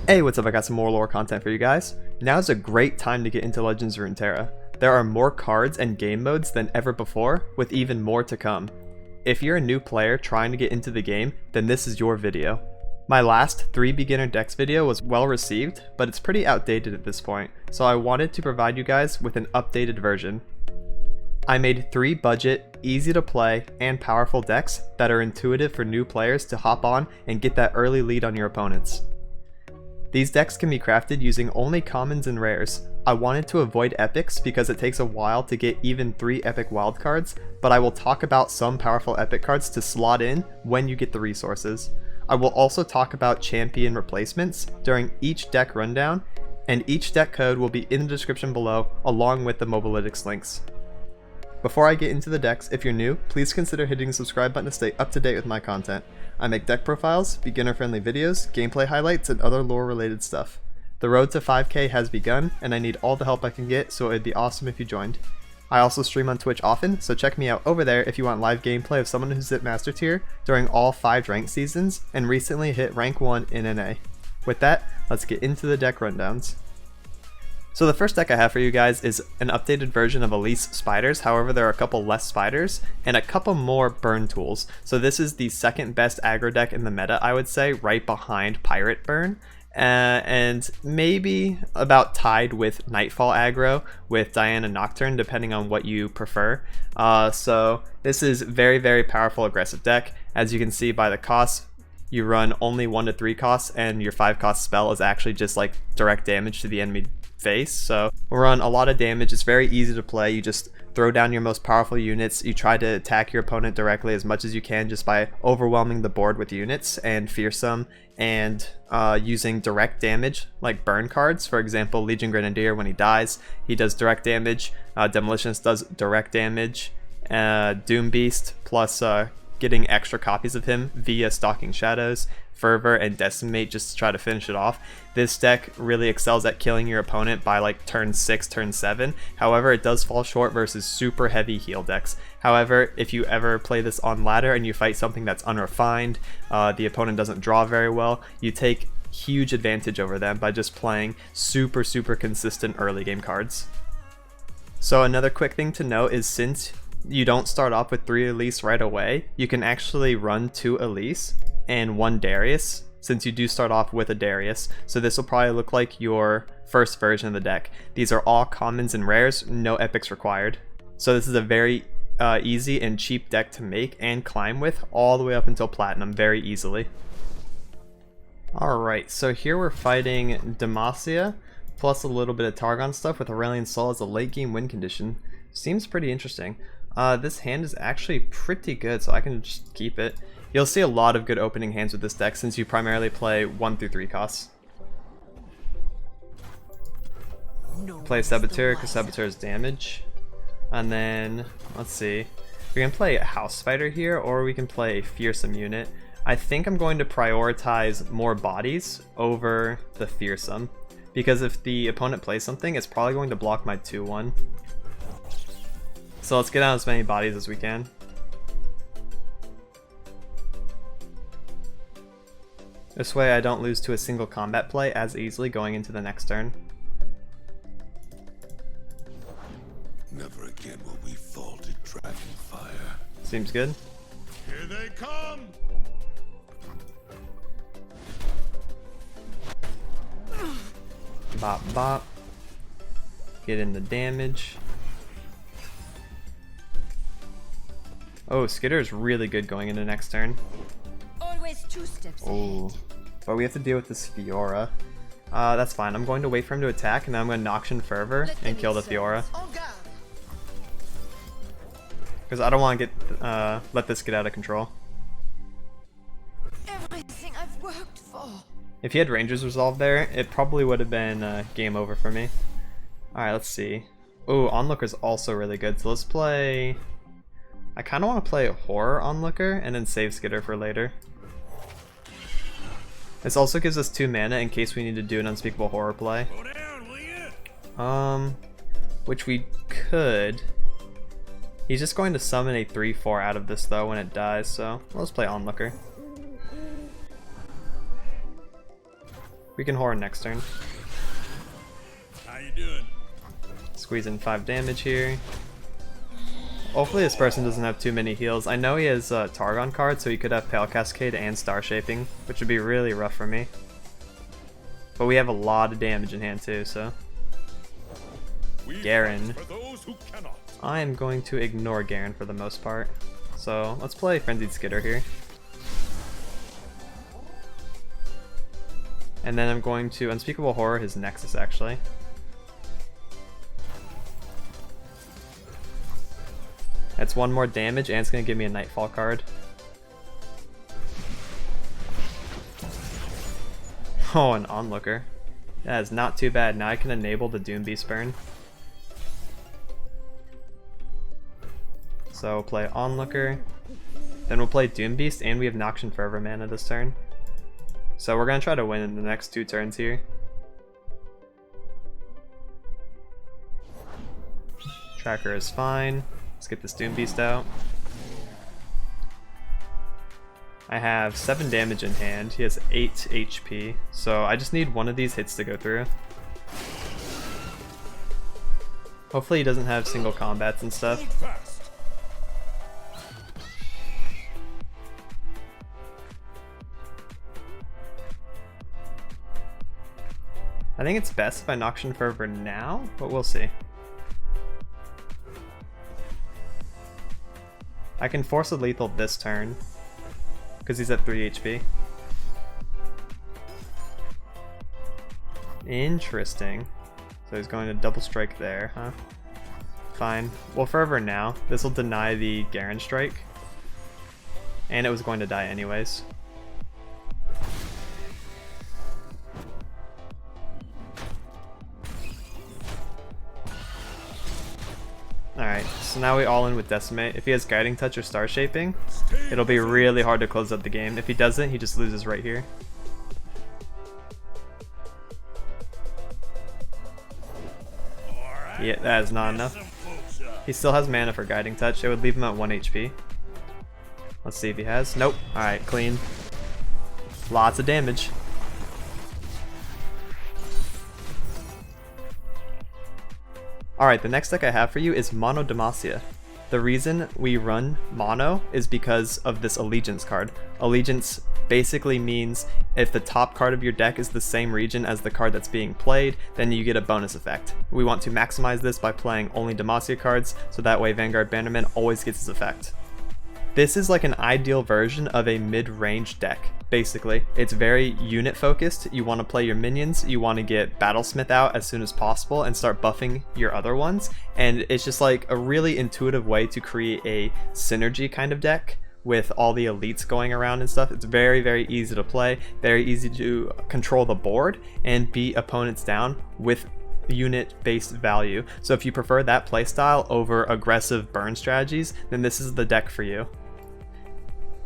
Hey, what's up? I got some more lore content for you guys. Now is a great time to get into Legends of Runeterra. There are more cards and game modes than ever before, with even more to come. If you're a new player trying to get into the game, then this is your video. My last 3 beginner decks video was well received, but it's pretty outdated at this point, so I wanted to provide you guys with an updated version. I made 3 budget, easy to play, and powerful decks that are intuitive for new players to hop on and get that early lead on your opponents. These decks can be crafted using only commons and rares. I wanted to avoid epics because it takes a while to get even 3 epic wildcards, but I will talk about some powerful epic cards to slot in when you get the resources. I will also talk about champion replacements during each deck rundown, and each deck code will be in the description below along with the Mobalytics links. Before I get into the decks, if you're new, please consider hitting the subscribe button to stay up to date with my content. I make deck profiles, beginner-friendly videos, gameplay highlights, and other lore-related stuff. The road to 5k has begun, and I need all the help I can get, so it'd be awesome if you joined. I also stream on Twitch often, so check me out over there if you want live gameplay of someone who's at Master Tier during all 5 ranked seasons, and recently hit rank 1 in NA. With that, let's get into the deck rundowns. So the first deck I have for you guys is an updated version of Elise spiders. However, there are a couple less spiders and a couple more burn tools. So this is the second best aggro deck in the meta, I would say, right behind Pirate Burn. And maybe about tied with Nightfall aggro with Diana Nocturne, depending on what you prefer. So this is very powerful aggressive deck. As you can see by the cost, you run only 1 to 3 costs, and your 5 cost spell is actually just like direct damage to the enemy face. So we'll run a lot of damage. It's very easy to play. You just throw down your most powerful units. You try to attack your opponent directly as much as you can just by overwhelming the board with units and fearsome and using direct damage like burn cards. For example, Legion Grenadier, when he dies, he does direct damage. Demolitionist does direct damage. Doom Beast plus getting extra copies of him via Stalking Shadows, Fervor, and Decimate just to try to finish it off. This deck really excels at killing your opponent by like turn 6, turn 7. However, it does fall short versus super heavy heal decks. However, if you ever play this on ladder and you fight something that's unrefined, the opponent doesn't draw very well, you take huge advantage over them by just playing super consistent early game cards. So another quick thing to note is, since you don't start off with 3 Elise right away, you can actually run 2 Elise and 1 Darius, since you do start off with a Darius. So this will probably look like your first version of the deck. These are all commons and rares, no epics required. So this is a very easy and cheap deck to make and climb with all the way up until Platinum very easily. Alright, so here we're fighting Demacia, plus a little bit of Targon stuff with Aurelion Sol as a late game win condition. Seems pretty interesting. This hand is actually pretty good, so I can just keep it. You'll see a lot of good opening hands with this deck since you primarily play 1 through 3 costs. Play Saboteur because Saboteur is damage. And then, let's see. We can play House Spider here, or we can play a Fearsome unit. I think I'm going to prioritize more bodies over the Fearsome, because if the opponent plays something, it's probably going to block my 2-1. So let's get out as many bodies as we can. This way I don't lose to a single combat play as easily going into the next turn. Never again will we fall to Dragonfire. Seems good. Here they come! Bop bop. Get in the damage. Oh, Skitter is really good going into next turn. Always 2 steps Oh, but we have to deal with this Fiora. That's fine. I'm going to wait for him to attack, and then I'm going to Noxian Fervor and kill the Fiora. Because I don't want to get let this get out of control. Everything I've worked for. If he had Ranger's Resolve there, it probably would have been game over for me. Alright, let's see. Oh, Onlooker's also really good, so let's play... I kind of want to play Horror Onlooker and then save Skitter for later. This also gives us 2 mana in case we need to do an Unspeakable Horror play. Which we could. He's just going to summon a 3/4 out of this though when it dies, so let's play Onlooker. We can horror next turn. How you doing? Squeeze in 5 damage here. Hopefully this person doesn't have too many heals. I know he has Targon cards, so he could have Pale Cascade and Star Shaping, which would be really rough for me. But we have a lot of damage in hand too, so. Garen. I am going to ignore Garen for the most part. So let's play Frenzied Skitter here. And then I'm going to Unspeakable Horror his Nexus actually. That's 1 more damage and it's going to give me a Nightfall card. Oh, an Onlooker. That is not too bad. Now I can enable the Doom Beast burn. So we'll play Onlooker. Then we'll play Doom Beast and we have Noxian Fervor mana this turn. So we're going to try to win in the next 2 turns here. Tracker is fine. Let's get this Doom Beast out. I have 7 damage in hand. He has 8 HP. So I just need one of these hits to go through. Hopefully he doesn't have single combats and stuff. I think it's best if I Noxian Fervor now, but we'll see. I can force a lethal this turn, because he's at 3 HP. Interesting. So he's going to double strike there, huh? Fine. We'll Fervor now. This will deny the Garen strike. And it was going to die anyways. Alright, so now we all in with Decimate. If he has Guiding Touch or Star Shaping, it'll be really hard to close up the game. If he doesn't, he just loses right here. Yeah, that is not enough. He still has mana for Guiding Touch. It would leave him at 1 HP. Let's see if he has. Nope. Alright, clean. Lots of damage. Alright, the next deck I have for you is Mono Demacia. The reason we run Mono is because of this Allegiance card. Allegiance basically means if the top card of your deck is the same region as the card that's being played, then you get a bonus effect. We want to maximize this by playing only Demacia cards, so that way Vanguard Bannerman always gets its effect. This is like an ideal version of a mid-range deck, basically. It's very unit focused. You want to play your minions, you want to get Battlesmith out as soon as possible and start buffing your other ones, and it's just like a really intuitive way to create a synergy kind of deck with all the elites going around and stuff. It's very, very easy to play, very easy to control the board and beat opponents down with unit-based value. So if you prefer that playstyle over aggressive burn strategies, then this is the deck for you.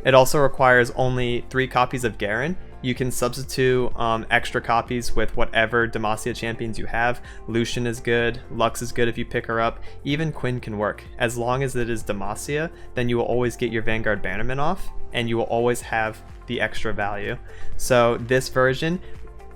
It also requires only 3 copies of Garen. You can substitute extra copies with whatever Demacia champions you have. Lucian is good, Lux is good if you pick her up, even Quinn can work. As long as it is Demacia, then you will always get your Vanguard Bannerman off, and you will always have the extra value. So this version,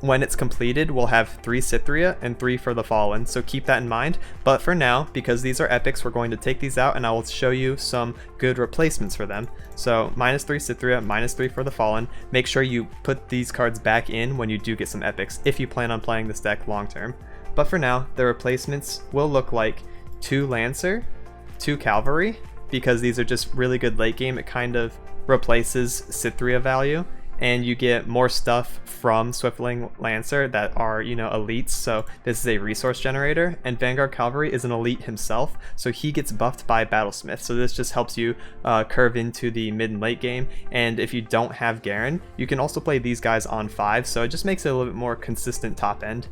when it's completed, we'll have 3 Cythria and 3 for the Fallen, so keep that in mind. But for now, because these are epics, we're going to take these out and I will show you some good replacements for them. So -3 Cythria, -3 for the Fallen. Make sure you put these cards back in when you do get some epics, if you plan on playing this deck long term. But for now, the replacements will look like 2 Lancer, 2 Cavalry, because these are just really good late game. It kind of replaces Cythria value, and you get more stuff from Swiftling Lancer that are, you know, elites, so this is a resource generator, and Vanguard Cavalry is an elite himself, so he gets buffed by Battlesmith, so this just helps you curve into the mid and late game. And if you don't have Garen, you can also play these guys on 5, so it just makes it a little bit more consistent top end.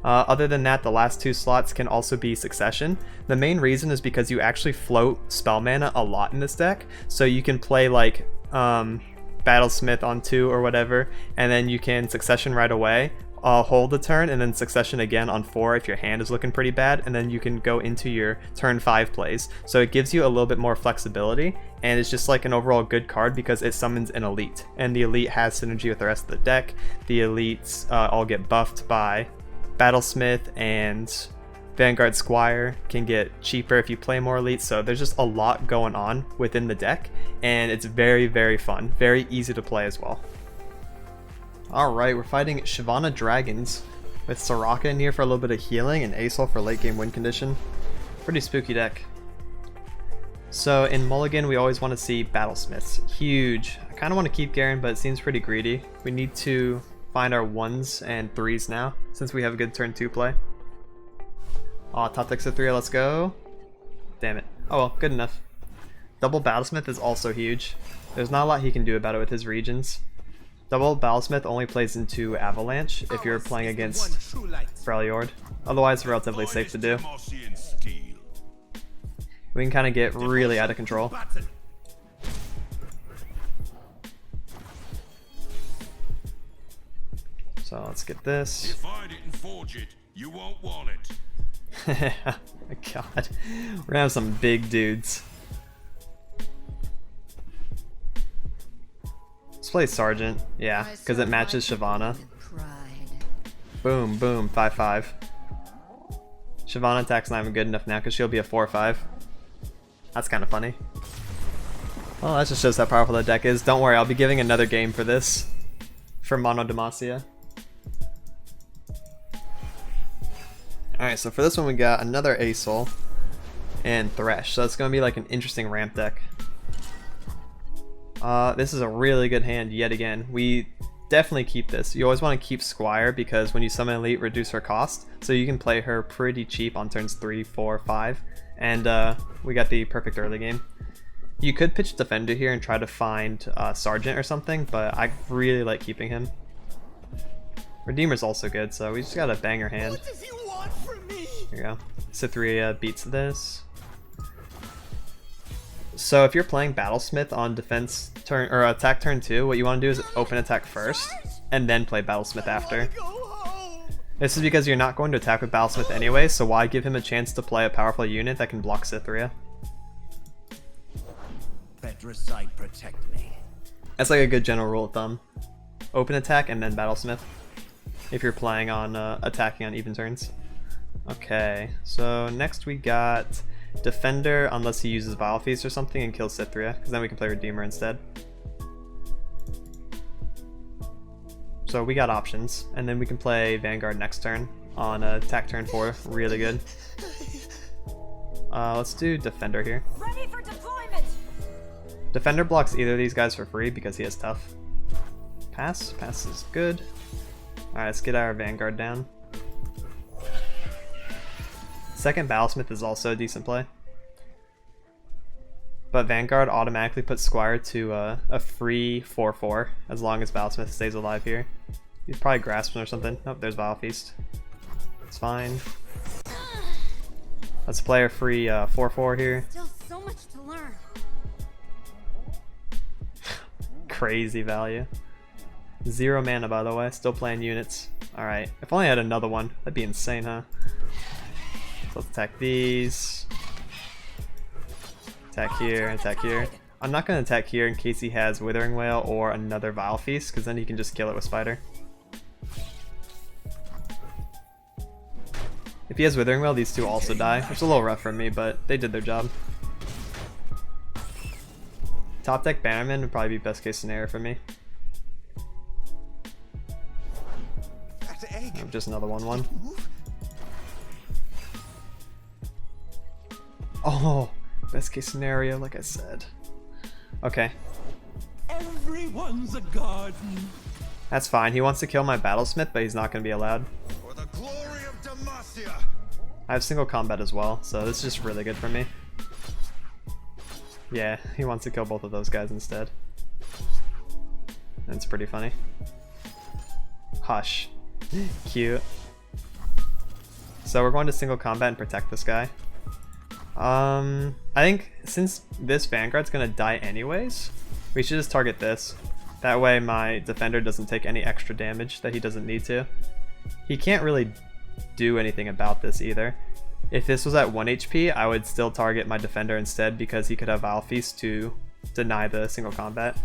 Other than that, the last 2 slots can also be Succession. The main reason is because you actually float spell mana a lot in this deck, so you can play like Battlesmith on 2 or whatever, and then you can Succession right away, hold a turn and then succession again on 4 if your hand is looking pretty bad, and then you can go into your turn 5 plays. So it gives you a little bit more flexibility, and it's just like an overall good card because it summons an elite, and the elite has synergy with the rest of the deck. The elites all get buffed by Battlesmith, and Vanguard Squire can get cheaper if you play more elites. So there's just a lot going on within the deck, and it's very, very fun, very easy to play as well. Alright, we're fighting Shyvana Dragons with Soraka in here for a little bit of healing and Asol for late game win condition. Pretty spooky deck. So in Mulligan, we always want to see Battlesmiths. Huge. I kind of want to keep Garen, but it seems pretty greedy. We need to find our 1s and 3s now, since we have a good turn 2 play. Aw, top deck Cytheria, let's go. Damn it. Oh well, good enough. Double Battlesmith is also huge. There's not a lot he can do about it with his regions. Double Battlesmith only plays into Avalanche if you're playing against Freljord. Otherwise, relatively safe to do. We can kind of get really out of control. So let's get this. If I didn't forge it, you won't want it. God, we're gonna have some big dudes. Let's play Sergeant, yeah, because it matches Shyvana. Boom, boom, 5-5. Shyvana attack's not even good enough now because she'll be a 4-5. That's kind of funny. Well, that just shows how powerful the deck is. Don't worry, I'll be giving another game for this. For Mono Demacia. Alright, so for this one we got another Asol and Thresh. So it's going to be like an interesting ramp deck. This is a really good hand yet again. We definitely keep this. You always want to keep Squire because when you summon Elite, reduce her cost. So you can play her pretty cheap on turns 3, 4, 5. And we got the perfect early game. You could pitch Defender here and try to find Sergeant or something, but I really like keeping him. Redeemer's also good, so we just got a banger hand. What does he want from me? Here you go. Cytheria beats this. So if you're playing Battlesmith on defense turn or attack turn 2, what you want to do is open attack first and then play Battlesmith after. This is because you're not going to attack with Battlesmith anyway, so why give him a chance to play a powerful unit that can block Cytheria? Protect me. That's like a good general rule of thumb. Open attack and then Battlesmith if you're playing on attacking on even turns. Okay, so next we got Defender unless he uses Vile Feast or something and kills Cytheria, because then we can play Redeemer instead. So we got options, and then we can play Vanguard next turn on attack turn 4. Really good. Let's do Defender here. Ready for deployment. Defender blocks either of these guys for free because he has tough. Pass. Pass is good. Alright, let's get our Vanguard down. Second Battlesmith is also a decent play. But Vanguard automatically puts Squire to a free 4-4 as long as Battlesmith stays alive here. He's probably grasping or something. Oh, there's Vile Feast. It's fine. Let's play a free 4-4 here. Still so much to learn. Crazy value. 0 mana, by the way. Still playing units. Alright. If only I had another one. That'd be insane, huh? So let's attack these. Attack here, attack here. I'm not going to attack here in case he has Withering Wail or another Vile Feast, because then he can just kill it with Spider. If he has Withering Wail, these two also die. It's a little rough for me, but they did their job. Top deck Bannerman would probably be best case scenario for me. Oh, just another 1/1. Oh, best case scenario, like I said. Okay. Everyone's a garden. That's fine. He wants to kill my Battlesmith, but he's not going to be allowed. For the glory of Demacia. I have single combat as well, so this is just really good for me. Yeah, he wants to kill both of those guys instead. That's pretty funny. Hush. Cute. So we're going to single combat and protect this guy. I think since this Vanguard's gonna die anyways, we should just target this. That way my defender doesn't take any extra damage that he doesn't need to. He can't really do anything about this either. If this was at 1 HP, I would still target my defender instead because he could have Vile Feast to deny the single combat.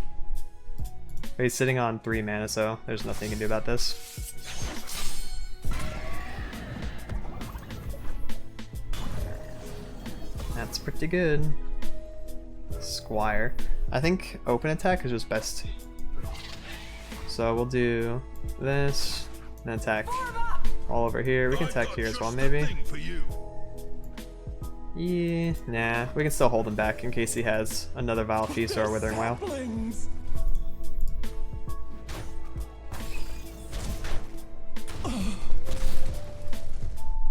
But he's sitting on 3 mana, so there's nothing he can do about this. That's pretty good. Squire. I think open attack is just best. So we'll do this, and attack all over here. We can attack here as well, maybe. Yeah, nah. We can still hold him back in case he has another Vile Feast or a Withering Wail.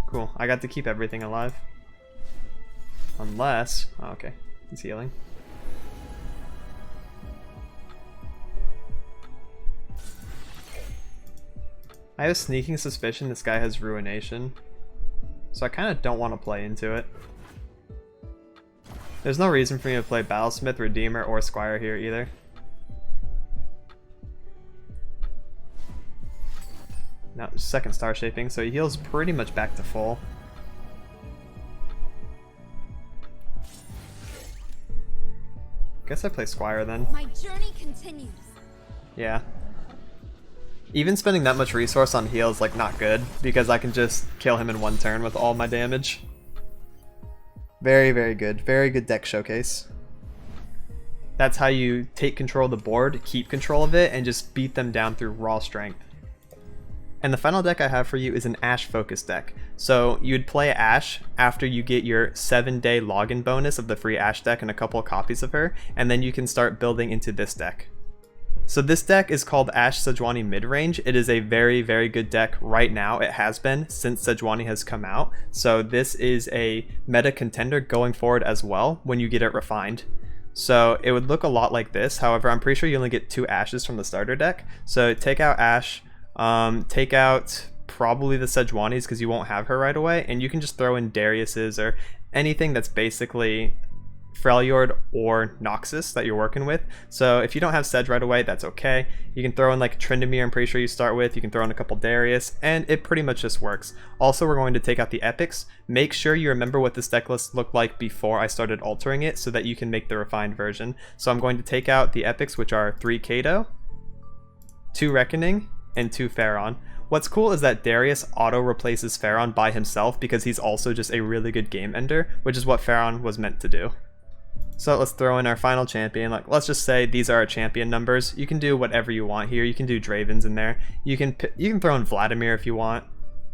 Cool. I got to keep everything alive. Unless... oh, okay. He's healing. I have a sneaking suspicion this guy has Ruination. So I kind of don't want to play into it. There's no reason for me to play Battlesmith, Redeemer, or Squire here either. No, second Star Shaping, so he heals pretty much back to full. Guess I play Squire then. My journey continues. Yeah. Even spending that much resource on heal is like not good, because I can just kill him in 1 turn with all my damage. Very, very good. Very good deck showcase. That's how you take control of the board, keep control of it, and just beat them down through raw strength. And the final deck I have for you is an Ashe focus deck. So you'd play Ashe after you get your 7-day login bonus of the free Ashe deck and a couple of copies of her, and then you can start building into this deck. So this deck is called Ashe Sejuani Midrange. It is a very, very good deck right now. It has been since Sejuani has come out. So this is a meta contender going forward as well when you get it refined. So it would look a lot like this. However, I'm pretty sure you only get 2 Ashes from the starter deck. So take out Ashe, take out probably the Sejuanis because you won't have her right away, and you can just throw in Darius's or anything that's basically Freljord or Noxus that you're working with. So if you don't have Sedge right away, that's okay. You can throw in like Tryndamere, I'm pretty sure you start with. You can throw in a couple Darius, and it pretty much just works. Also, we're going to take out the epics. Make sure you remember what this deck list looked like before I started altering it so that you can make the refined version. So I'm going to take out the epics, which are 3 Kato, 2 Reckoning, and 2 Pharaon. What's cool is that Darius auto replaces Pharaon by himself because he's also just a really good game ender, which is what Pharaon was meant to do. So let's throw in our final champion. Like, let's just say these are our champion numbers. You can do whatever you want here. You can do Dravens in there. You can throw in Vladimir if you want.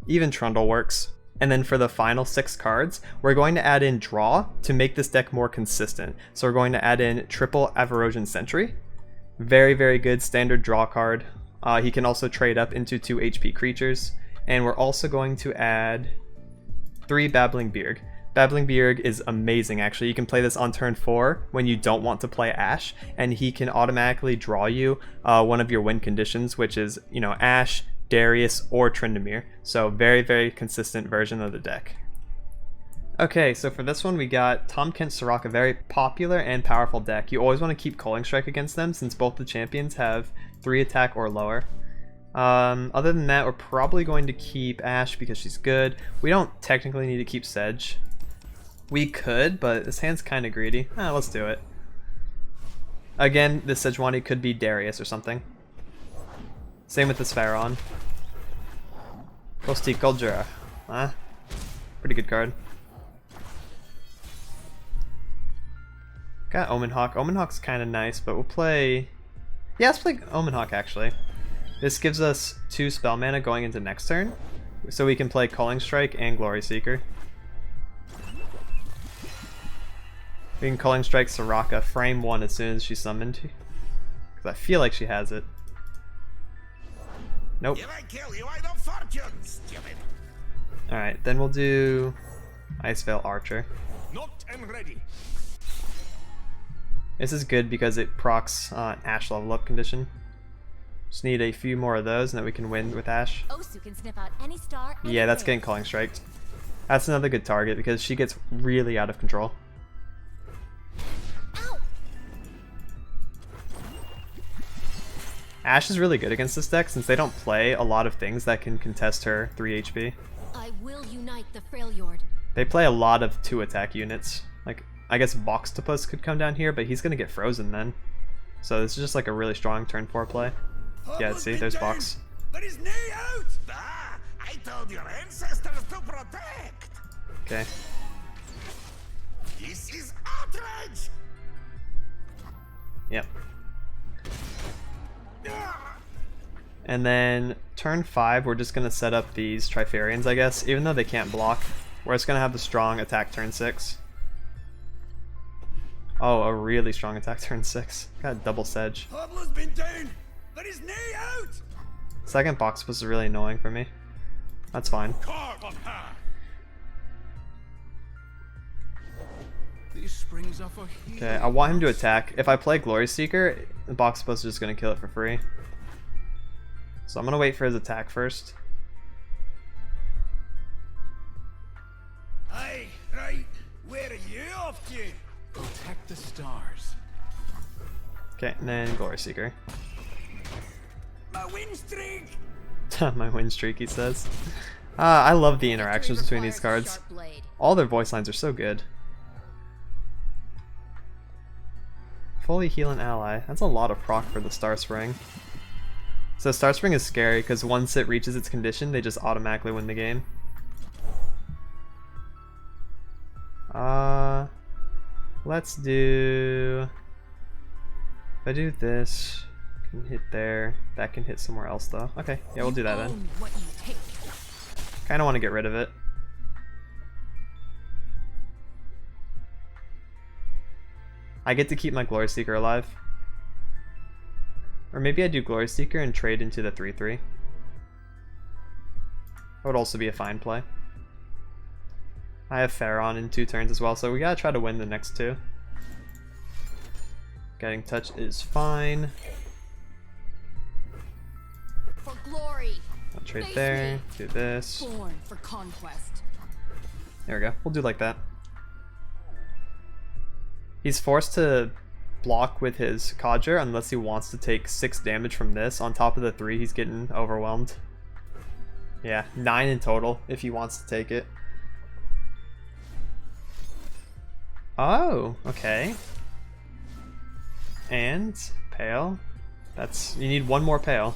Even Trundle works. And then for the final 6 cards, we're going to add in Draw to make this deck more consistent. So we're going to add in triple Avarosian Sentry. Very, very good standard draw card. He can also trade up into 2 HP creatures. And we're also going to add 3 Babbling Beerg. Babbling Beerg is amazing actually. You can play this on turn 4 when you don't want to play Ashe, and he can automatically draw you one of your win conditions, which is, you know, Ashe, Darius, or Tryndamere. So very, very consistent version of the deck. Okay, so for this one we got Ken Soraka, very popular and powerful deck. You always want to keep Culling Strike against them since both the champions have 3 attack or lower. Other than that, we're probably going to keep Ashe because she's good. We don't technically need to keep Sedge. We could, but this hand's kind of greedy. Let's do it. Again, this Sejuani could be Darius or something. Same with this Pharaon. Kosti Goldra. Pretty good card. Got Omen Hawk. Omen Hawk's kind of nice, but we'll play... yeah, let's play Omen Hawk actually. This gives us 2 spell mana going into next turn, so we can play Culling Strike and Glory Seeker. We can Culling Strike Soraka, frame 1 as soon as she's summoned, because I feel like she has it. Nope. Alright, then we'll do Iceveil Archer. Not and ready. This is good because it procs Ashe level up condition. Just need a few more of those and then we can win with Ashe. Osu can sniff out any star. Yeah, that's getting Culling Striked. That's another good target because she gets really out of control. Ow. Ashe is really good against this deck since they don't play a lot of things that can contest her 3 HP. I will unite the Freljord. They play a lot of 2 attack units. Like, I guess Boxtopus could come down here, but he's gonna get frozen then. So this is just like a really strong turn 4 play. Yeah, see, there's Box. But his knee out! Ah, I told your ancestors to protect. Okay. This is outrage. Yep. And then turn 5, we're just gonna set up these Trifarians, I guess, even though they can't block. We're just gonna have the strong attack turn 6. Oh, a really strong attack turn 6. Got double Sedge. Pablo's been down, but his knee out! Second Box was really annoying for me. That's fine. Carve on her! These springs are for Okay, I want him to attack. If I play Glory Seeker, the Boxtopus is just gonna kill it for free. So I'm gonna wait for his attack first. Aye, right. Where are you off to? protect the stars. Okay, and then Glory Seeker. My win streak! My win streak, he says. I love the interactions between these cards. All their voice lines are so good. Fully heal an ally. That's a lot of proc for the Star Spring. So Star Spring is scary because once it reaches its condition, they just automatically win the game. Let's do... If I do this, can hit there. That can hit somewhere else though. Okay, yeah, we'll do that then. Kinda want to get rid of it. I get to keep my Glory Seeker alive. Or maybe I do Glory Seeker and trade into the 3/3. That would also be a fine play. I have Pharaon in 2 turns as well, so we gotta try to win the next 2. Getting touch is fine. For glory. I'll trade there, do this. Born for conquest. There we go. We'll do like that. He's forced to block with his Codger unless he wants to take 6 damage from this. On top of the 3, he's getting overwhelmed. Yeah, 9 in total if he wants to take it. Oh, okay. And Pale. That's, you need 1 more Pale.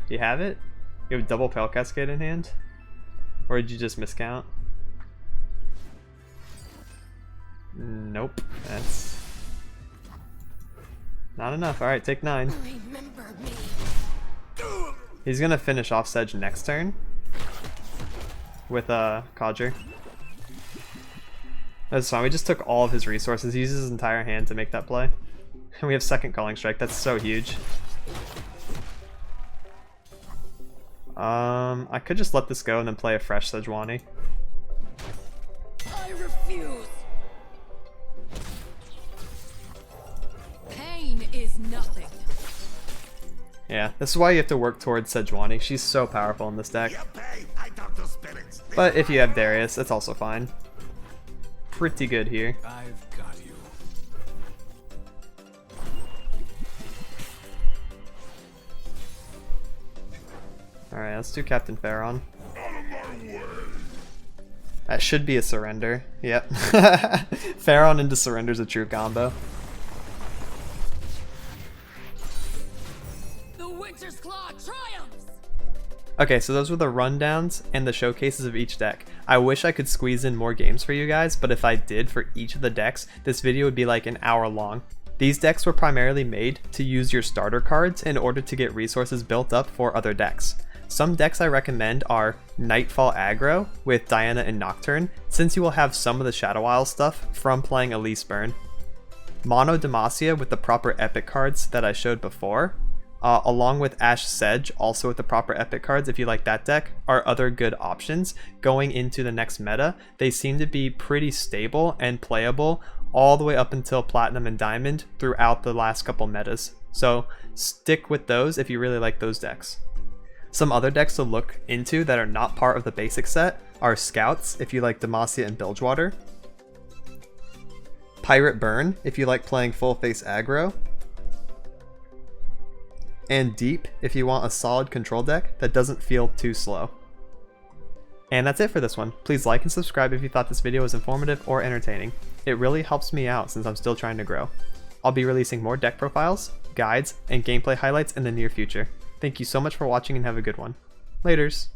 Do you have it? You have a double Pale Cascade in hand? Or did you just miscount? Nope, that's not enough. Alright, take 9. Remember me. He's gonna finish off Sedge next turn with a Codger. That's fine, we just took all of his resources. He uses his entire hand to make that play. And we have second Calling Strike, that's so huge. I could just let this go and then play a fresh Sejuani. I refuse. Pain is nothing. Yeah, this is why you have to work towards Sejuani. She's so powerful in this deck. I talk to spirits. But if you have Darius, that's also fine. Pretty good here. I've got you. Alright, let's do Captain Pharaon. That should be a surrender. Yep. Pharaon into surrender is a true combo. The Winter's Claw triumphs. Okay, so those were the rundowns and the showcases of each deck. I wish I could squeeze in more games for you guys, but if I did for each of the decks, this video would be like an hour long. These decks were primarily made to use your starter cards in order to get resources built up for other decks. Some decks I recommend are Nightfall Aggro with Diana and Nocturne, since you will have some of the Shadow Isle stuff from playing Elise Burn. Mono Demacia with the proper epic cards that I showed before, along with Ashe Sedge, also with the proper epic cards if you like that deck, are other good options going into the next meta. They seem to be pretty stable and playable all the way up until Platinum and Diamond throughout the last couple metas. So stick with those if you really like those decks. Some other decks to look into that are not part of the basic set are Scouts if you like Demacia and Bilgewater, Pirate Burn if you like playing full face aggro, and deep if you want a solid control deck that doesn't feel too slow. And that's it for this one. Please like and subscribe if you thought this video was informative or entertaining. It really helps me out since I'm still trying to grow. I'll be releasing more deck profiles, guides, and gameplay highlights in the near future. Thank you so much for watching and have a good one. Laters!